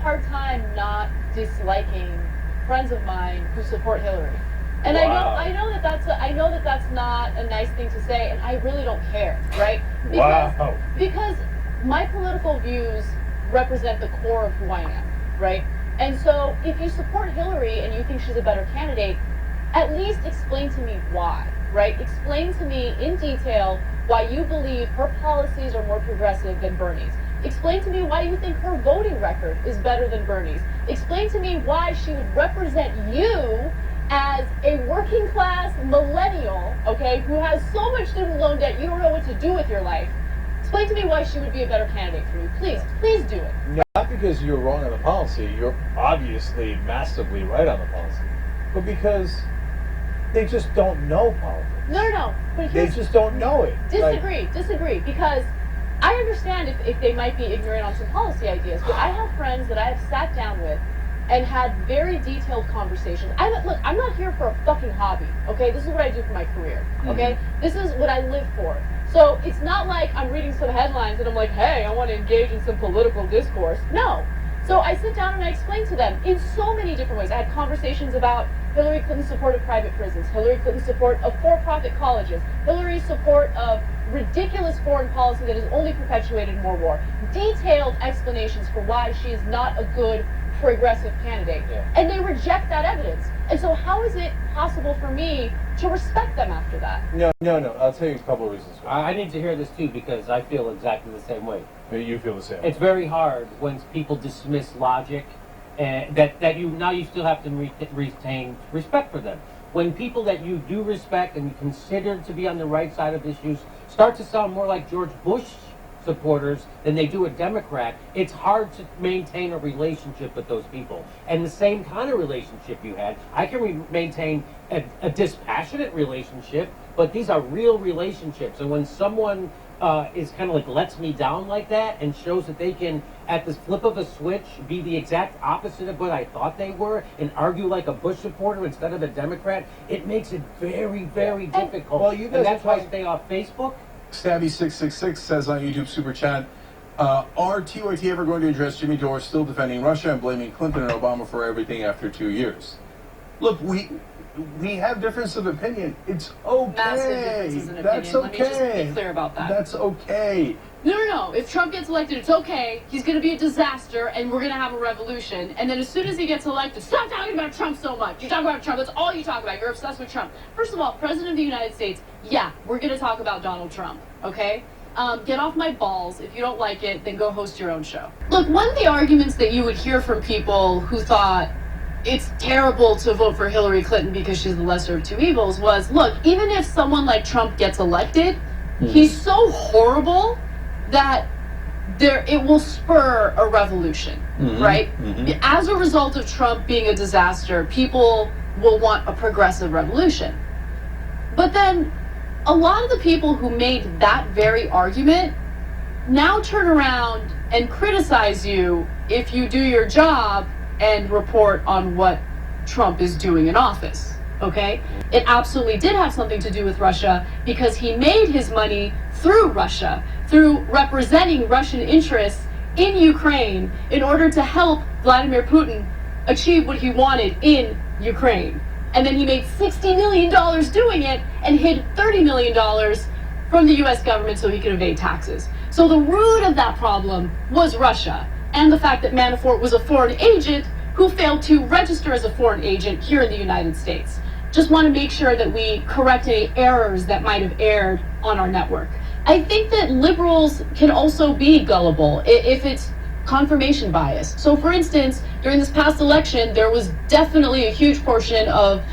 hard time not disliking friends of mine who support Hillary. And Wow. I know that that's not a nice thing to say, and I really don't care, right? Because my political views represent the core of who I am, right? And so if you support Hillary and you think she's a better candidate, at least explain to me why, right? Explain to me in detail why you believe her policies are more progressive than Bernie's. Explain to me why you think her voting record is better than Bernie's. Explain to me why she would represent you as a working class millennial, okay, who has so much student loan debt you don't know what to do with your life. Explain to me why she would be a better candidate for you. Please do it. Not because you're wrong on the policy, you're obviously massively right on the policy, but because they just don't know politics. No. But they just don't know it. Disagree, because I understand if they might be ignorant on some policy ideas, but I have friends that I have sat down with and had very detailed conversations. Look, I'm not here for a fucking hobby, okay? This is what I do for my career, okay? This is what I live for. So it's not like I'm reading some headlines and I'm like, hey, I want to engage in some political discourse. No. So I sit down and I explain to them in so many different ways. I had conversations about Hillary Clinton's support of private prisons, Hillary Clinton's support of for-profit colleges, Hillary's support of ridiculous foreign policy that has only perpetuated more war. Detailed explanations for why she is not a good progressive candidate. Yeah. And they reject that evidence. And so how is it possible for me to respect them after that? No. I'll tell you a couple of reasons why. I need to hear this too, because I feel exactly the same way. You feel the same way. It's very hard when people dismiss logic, and that you still have to retain respect for them. When people that you do respect and you consider to be on the right side of issues start to sound more like George Bush supporters than they do a Democrat, it's hard to maintain a relationship with those people. And the same kind of relationship you had, I can maintain a dispassionate relationship, but these are real relationships. And when someone is kind of like lets me down like that and shows that they can, at the flip of a switch, be the exact opposite of what I thought they were and argue like a Bush supporter instead of a Democrat, it makes it very, very difficult. Well, you guys and that's why I stay off Facebook. Stabby666 says on YouTube Super Chat, are TYT ever going to address Jimmy Dore still defending Russia and blaming Clinton and Obama for everything after 2 years? Look, we have difference of opinion. It's okay. Massive differences in opinion. That's okay. Let me just be clear about that. That's okay. No. If Trump gets elected, it's okay. He's going to be a disaster, and we're going to have a revolution. And then as soon as he gets elected, stop talking about Trump so much. You talk about Trump. That's all you talk about. You're obsessed with Trump. First of all, President of the United States, yeah, we're going to talk about Donald Trump, okay? Get off my balls. If you don't like it, then go host your own show. Look, one of the arguments that you would hear from people who thought it's terrible to vote for Hillary Clinton because she's the lesser of two evils was, look, even if someone like Trump gets elected, he's so horrible that it will spur a revolution, right? As a result of Trump being a disaster, people will want a progressive revolution. But then a lot of the people who made that very argument now turn around and criticize you if you do your job and report on what Trump is doing in office, okay? It absolutely did have something to do with Russia because he made his money through Russia, through representing Russian interests in Ukraine in order to help Vladimir Putin achieve what he wanted in Ukraine. And then he made $60 million doing it and hid $30 million from the US government so he could evade taxes. So the root of that problem was Russia and the fact that Manafort was a foreign agent who failed to register as a foreign agent here in the United States. Just want to make sure that we correct any errors that might have aired on our network. I think that liberals can also be gullible if it's confirmation bias. So for instance, during this past election, there was definitely a huge portion of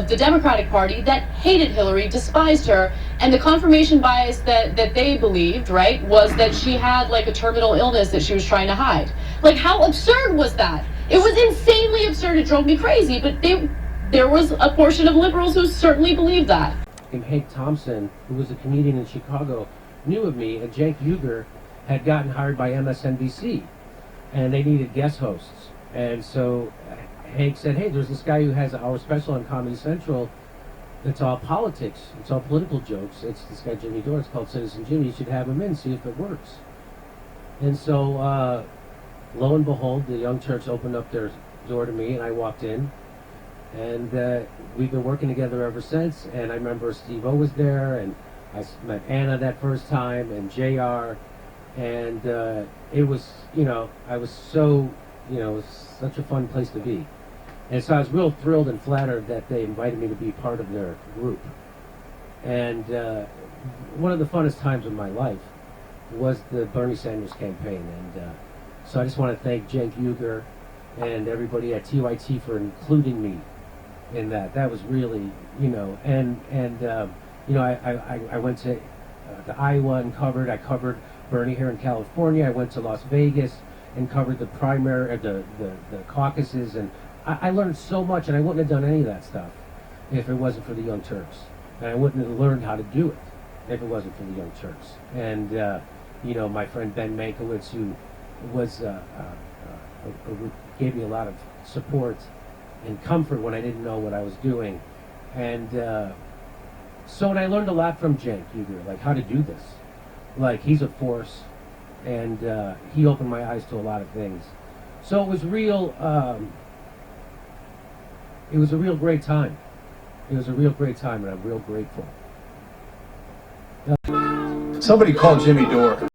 the Democratic Party that hated Hillary, despised her, and the confirmation bias that they believed, right, was that she had like a terminal illness that she was trying to hide. Like, how absurd was that? It was insanely absurd. It drove me crazy, but there was a portion of liberals who certainly believed that. And Hank Thompson, who was a comedian in Chicago, knew of me, and Cenk Uygur had gotten hired by MSNBC, and they needed guest hosts. And so Hank said, hey, there's this guy who has our special on Comedy Central that's all politics. It's all political jokes. It's this guy Jimmy Dore. It's called Citizen Jimmy. You should have him in, see if it works. And so lo and behold, the Young Turks opened up their door to me, and I walked in, and we've been working together ever since. And I remember Steve-O was there, and I met Anna that first time, and JR, and it was, I was so, it was such a fun place to be. And so I was real thrilled and flattered that they invited me to be part of their group. And one of the funnest times of my life was the Bernie Sanders campaign. And so I just want to thank Cenk, Uygur, and everybody at TYT for including me in that. That was really, I went to Iowa and I covered Bernie here in California. I went to Las Vegas and covered the primary, the caucuses, and I learned so much, and I wouldn't have done any of that stuff if it wasn't for the Young Turks. And I wouldn't have learned how to do it if it wasn't for the Young Turks. And, my friend Ben Mankiewicz, who was, gave me a lot of support and comfort when I didn't know what I was doing. And and I learned a lot from Cenk Uygur, like how to do this. Like, he's a force, and he opened my eyes to a lot of things. So it was real, it was a real great time. It was a real great time, and I'm real grateful. Somebody called Jimmy Dore.